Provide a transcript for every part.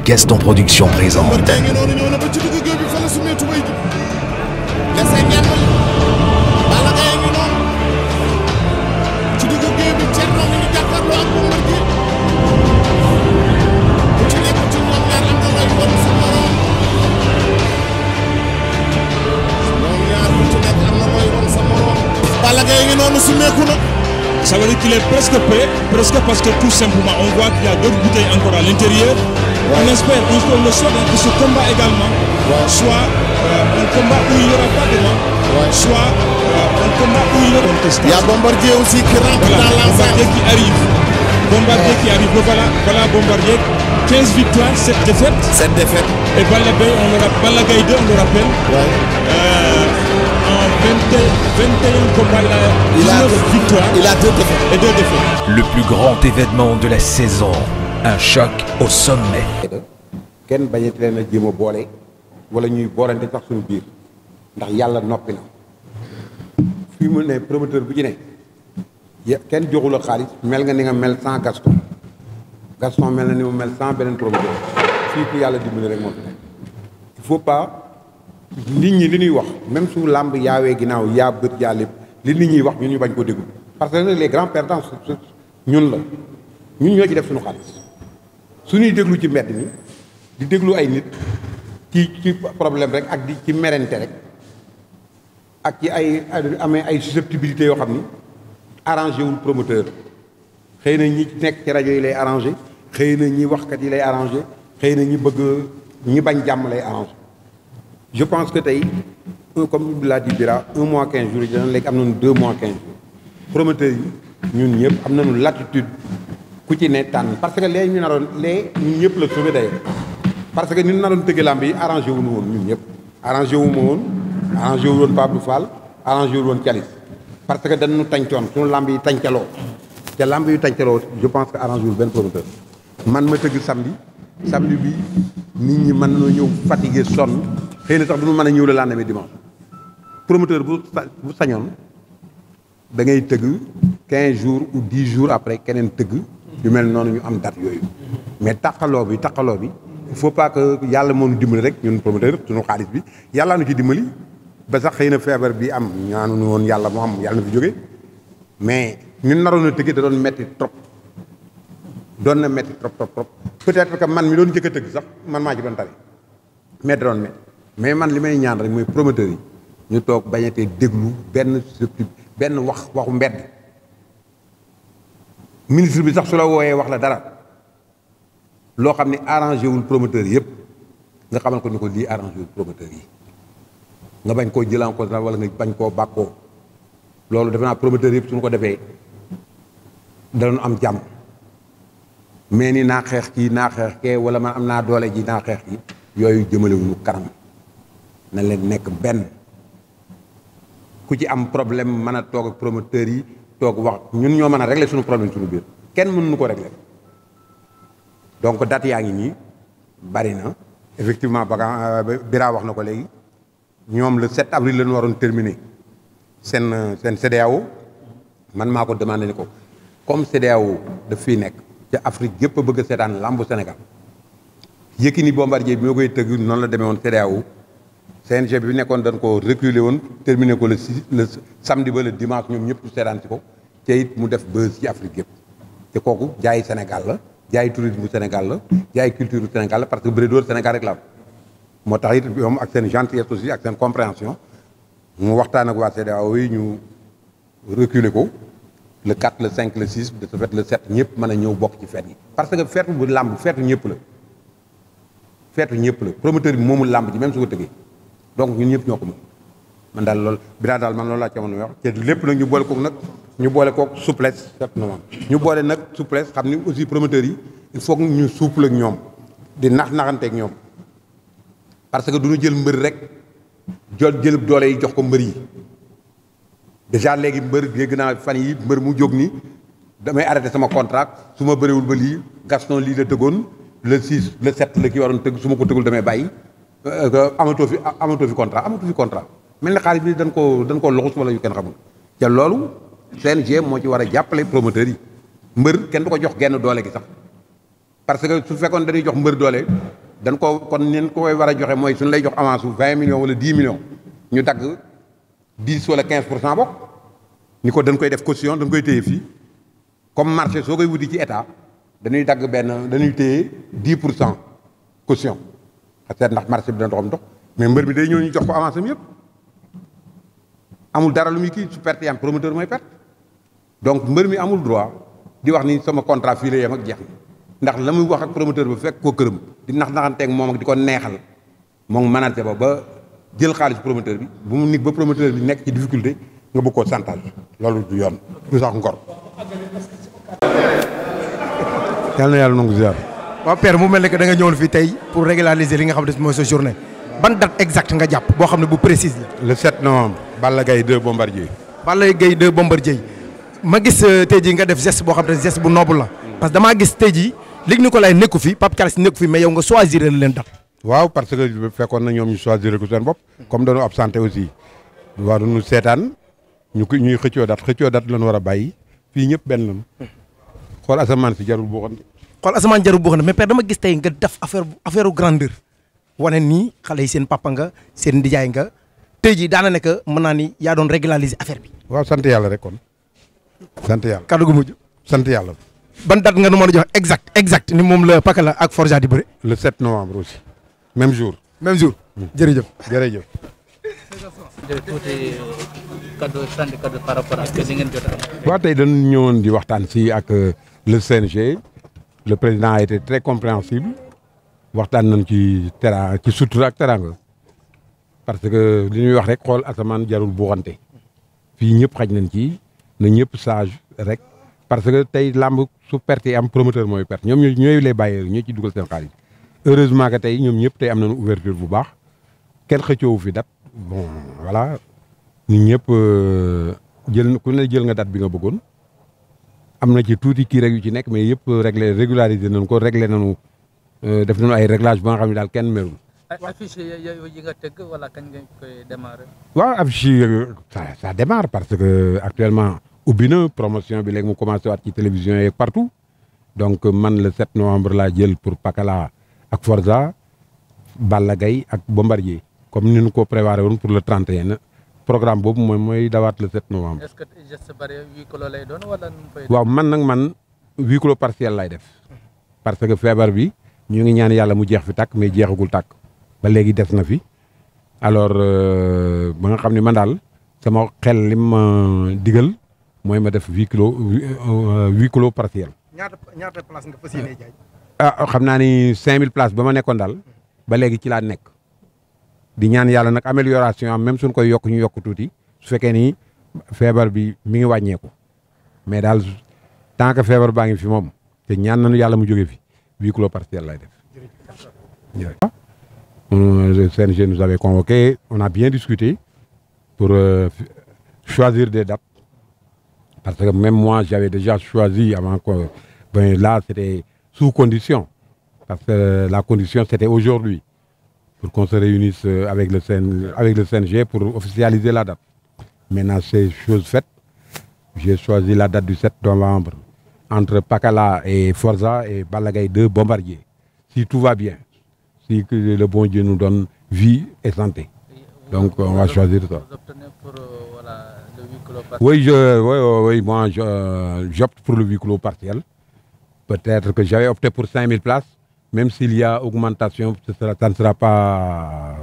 Gaston Production présente. Ça veut dire qu'il est presque prêt, parce que tout simplement on voit qu'il y a d'autres bouteilles encore à l'intérieur. On espère, on le souhaite que ce combat également soit un combat où il n'y aura pas de mort, soit un combat où il y aura contestation. Il y a Bombardier aussi qui rentre dans l'enceinte. Bombardier qui arrive. Voilà Bombardier. 15 victoires, 7 défaites. 7 défaites. Et Balla Gaye 2, on le rappelle. En 21 combats, il a 19 victoires. Il a 2 défaites. Et 2 défaites. Le plus grand événement de la saison. Un choc au sommet. kenn bañati leen a jéem a boole wala ñuy boolante sax suñu biir ndax yàlla noppi na fii mu ne promoteur bu ci ne kenn joxu la xaalis mel nga ni nga mel sans Gaston mel na ni mu mel sans beneen promoteur fii ku yàlla dimbali rek moo fi nekk il faut pas nit ñi li ñuy wax même su làmb yaawee ginnaaw yaa bët yaa lépp li nit ñuy wax ñun ñu bañ ko déglu parce que nag les grands perdants ñun la ñun ñoo ci def suñu xaalis suñuy déglu ci mbedd mi di déglu ay nit ci problème rek ak di ci merente rek ak ci ay amee ay susceptibilité yoo xam ni arrangé wul promoteur xëy na ñi nekk ci rajo yi lay arrangé xëy na ñi waxkat yi lay arrangé xëy na ñi bëgg ñi bañ jàmm lay arrangé je pense que tey comme l'a dit Bira 1 mois 15 jours yi dana léegi am nañu 2 mois 15 jours promoteurs yi ñun ñëpp am nañu latitude ku ci ne tànn parce que léegi ñu naroon ñun ñëpp la sauvé d'ailleurs parce que ñun naroon tëgg làmb yi arrangé wuñu woon ñun ñëpp arrangé wu ma woon arrangé wu woon Pape Fall arrangé wu woon Thialis parce que dañu tàncoon suñu làmb yi tàncaloo te làmb yu tàncaloo je pense que arrangé wul benn promoteur man ma tëgg samedi bi nit ñi mën nañoo ñëw fatigué sonn xëy na sax duñu mën a ñëw le lendemain dimanche promoteur bu sañoon da ngay tëgg 15 jours ou 10 jours après keneen tëgg yu mel noonu ñu am date yooyu mais taqaloo bi il faut pas que yàlla moo ñu dimbali rek ñun promoteur suñu xaalis bi yàllaa nu ci dimbali ba sax xëy na feebar bi am ñaanuñu woon yàlla moo am yàlla na fi jóge mais ñun naroon na tëgg da doon metti trop peut-être que man mi doon njëkk a tëgg sax man maa ci doon tari mais da doon metti mais man li may ñaan rek mooy promoteur yi ñu toog bañatee déglu benn waxu mbedd ministre bi sax su la wooyee wax la dara loo xam ne arrangé wul promoteur yëpp nga xamal ko ni ko lii arrangé wul promoteur yi nga bañ koo jëlaan ko wala nga bañ koo bàkkoo loolu defe naa promoteur yëpp suñu ko defee danañu am jàmm mais ni naa xeex kii naa xeex kee wala man am naa doole ji naa xeex kii yooyu jëmalewuñu kanam na leen nekk benn ku ci am problème mën a toog ak promoteur yi toog wax ñun ñoo mën a régler suñu problème suñu biir kenn mënuñu ko régler donc date yaa ngi nii bari na effectivement Bira wax na ko léegi ñoom le 7 avril la ñu waroon terminer seen CEDEAO man maa ko demandé ni ko comme CEDEAO daf fiy nekk ca Afrique yëpp a bëgg a seetaan lambu Sénégal Yékini Bombardier bi ma koy tëgg noonu la demee woon CEDEAO CNG bi nekkoon dañ ko reculer woon terminer ko le samedi ba le dimanche ñoom ñëpp seetaan ci ko te it mu def buzz ci Afrique yëpp te kooku jaayi Sénégal la jaay tourisme bu Sénégal la jaay culture bu Sénégal la parce que bëri door Sénégal rek la am moo tax it moom ak seen gentillesse aussi ak seen compréhension mu waxtaan ak waa CEDEAO yi ñu reculer ko le 4 le 5 le 6 de ce fait le 7 ñëpp mën a ñëw bokk ci fête yi parce que fête bu làmb feetu ñëpp la promoteur bi moomul làmb ji même su ko tëggee donc ñun ñëpp ñoo ko moom man daal loolu Bira daal man loolu laa ci amoon wax te lépp nag ñu boole kook souplesse ñu boole nag souplesse xam ni aussi promoteurs yi il faut que ñu souple ak ñoom di naxanteeg ñoom parce que du ñu jël mbër rek jël doole yi jox ko mbër yi déjà léegi mbër dégg naa fan yi mbër mu jóg ni damay arrêté sama contrat su ma bëriwul ba lii Gaston lii la tëggoon le 6 le 7 la ki waroon tëgg su ma ko tëggul damay bàyyi amatoo fi contrat mel na xaalis bi dañ koo loxus wala yu kenn xamul te loolu CNG moo ci war a jàppale promoteurs yi mbër kenn du ko jox genn doole gi sax parce que su fekkoon dañuy jox mbër doole dañ ko kon nen ko koy war a joxe mooy suñu lay jox avance su 20 millions wala 10 millions ñu dagg 10 wala 15% bokk ni ko dañ koy def caution dañ koy téye fii comme marché soo koy wuti ci état dañuy dagg dañuy téye 10% caution seet ndax marché bi dana doxam dox mais mbër mi day ñëw ñu jox ko avance am yëpp amul dara lu muy kii su perte yam promoteur mooy perte donc mbër mi amul droit di wax ni sama contrat fii la yem ak jeex na ndax la muy wax ak promoteur ba fekk koo këram di naxanteeg moom ak di ko neexal moom manager ba jël xaalis promoteur bi bu mu nig ba promoteur bi nekk ci difficulté nga bëgg koo chantage loolu du yoon du sax ngor. yal na yàlla nangu ziar. waaw père mu mel ne que da nga ñëwoon fii tey pour régulariser li nga xam ne mooy sa journée ban date exacte nga jàpp boo xam ne bu précise la. le 7 novembre. Balla Gaye 2 Bombardier. Balla Gaye 2 Bombardier ma gis tey jii nga def geste boo xam ne geste bu noble la. parce que damaa gis tey jii Luc Nicolaï nekku fi Pape Thialis nekku fi mais yow nga choisir leen date. waaw parce que fekkoon na ñoom ñu choisir ko seen bopp. comme dañoo absenté aussi. waaw dañu seetaan ñuy xëccoo date lañu war a bàyyi fii ñëpp benn lañu. xool asamaan si jarul boo xam ne. mais père dama gis tey nga def affaire grandeur wane nii xale yi seen papa nga seen ndijaay nga tey jii daana ne que mën naa ni yaa doon régulariser affaire bi. waaw sant yàlla rek kon. sant yàlla kaddu gu mujj. sant yàlla. ban date nga nu mën a jox exact ni moom la Pakala ak Forza di bëre. le 7 novembre aussi. même jour. jërëjëf. par rapport ak li ngeen jot a am. waaw tey dañu ñëwoon di waxtaan si ak le CNG. le président a été très compréhensible waxtaan nañ ci sutura ak teraanga parce que li ñuy wax rek xool asamaan jarul buuxante fii ñëpp xaj nañ ci na ñëpp sage rek parce que tey làmb su perte am promoteur mooy perte ñoom ñooy lay bàyyee ñoo ci dugal seen xaalis heureusement que tey ñoom ñëpp tey am nañu ouverture bu baax kenn xëccoowu fi date bon voilà ñun ñëpp ku ne jël nga date bi nga bëggoon. am na ci tuuti kii rek yu ci nekk mais yëpp régulariser nañu ko réglé nañu def nañu ay réglage ba nga xam ne daal kenn merul. affiche yi nga tëgg wala kañ nga koy démarrer. waaw affiche yi ça démarre parce que actuellement ubbi na promotion bi léegi mu commencé waat ci télévision yeeg partout donc man le 7 novembre laa jël pour Pakala ak Forza Balla Gaye ak Bombardier comme ni ñu ko préparé woon pour le 31. programme boobu mooy dawaat le 7 novembre. est-ce que geste barrière huis clos lay doon wala nu mu fay. waaw man huis clos partiel lay def parce que feebar bi ñu ngi ñaan yàlla mu jeex fi tàkk mais jeexagul tàkk ba léegi des na fi alors ba nga xam ne man daal sama xel li ma digal mooy ma def huis clos partiel. ñaata place nga fas yéenee jaay. xam naa ni 5000 places ba ma nekkoon daal ba léegi ci laa nekk. di ñaan yàlla nag amélioration am même suñ koy yokk ñu yokk tuuti su fekkee ni feebar bi mi ngi wàññeeku mais daal tant que feebar baa ngi fi moom te ñaan nañu yàlla mu jóge fi huis clos partiel lay def. Le CNG nous avait convoqué on a bien discuté pour choisir des dates parce que même moi j'avais déjà choisi avant que là c'était sous condition parce que la condition c'était aujourd'hui pour qu'on se réunisse avec le CNG pour officialiser la date. Maintenant, c'est chose faite. J'ai choisi la date du 7 novembre entre Pakala et Forza et Balla Gaye 2 Bombardier. Si tout va bien, si que le bon Dieu nous donne vie et santé. Donc, on va choisir ça. Vous obtenez pour le huis clos partiel. Oui, moi, j'opte pour le huis clos partiel. Peut-être que j'avais opté pour 5000 places. Même s'il y a augmentation, ça ne sera pas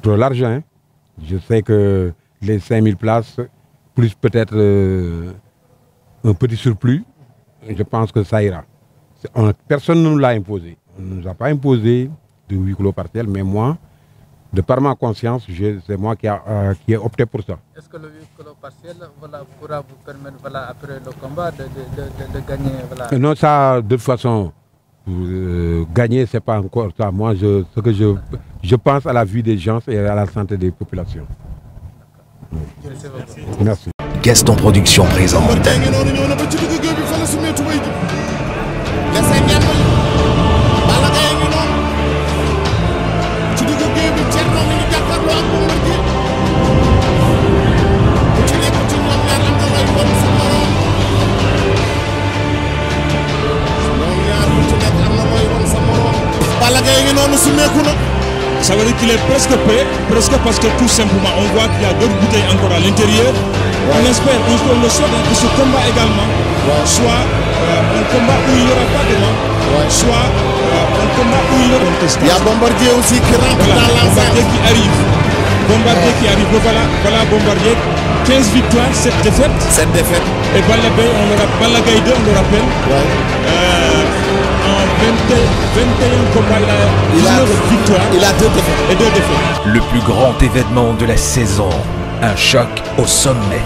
trop large. Hein. Je sais que les 5000 places, plus peut-être un petit surplus, je pense que ça ira. Personne ne nous l'a imposé. On ne nous a pas imposé de huis clos partiel, mais moi, de par ma conscience, c'est moi qui ai opté pour ça. Est-ce que le huis clos partiel pourra vous permettre après le combat de gagner Non, ça, de toute façon, gagner, c'est pas encore ça. Moi, je pense à la vie des gens et à la santé des populations. Merci. Gaston Production présente. ñoom ñaar bu ci nekk am Balla Gaye ngi noonu sumeeku na. Ça veut dire qu'il est presque prêt, presque parce que tout simplement on voit qu'il y a d'autres bouteilles encore à l'intérieur. On espère, on le souhaite que ce combat également soit un combat où il n'y aura pas de mort, soit un combat où il y aura une contestation. Il y a Bombardier aussi qui rentre Voilà, dans l'enceinte. Bombardier qui arrive. Bombardier qui arrive. Voilà Bombardier. 15 victoires, 7 défaites. 7 défaites. Et Balla Gaye 2, on le rappelle. En 21 combats, il a 19 victoires. Il a 2 défaites. Et 2 défaites. Le plus grand événement de la saison. Un choc au sommet.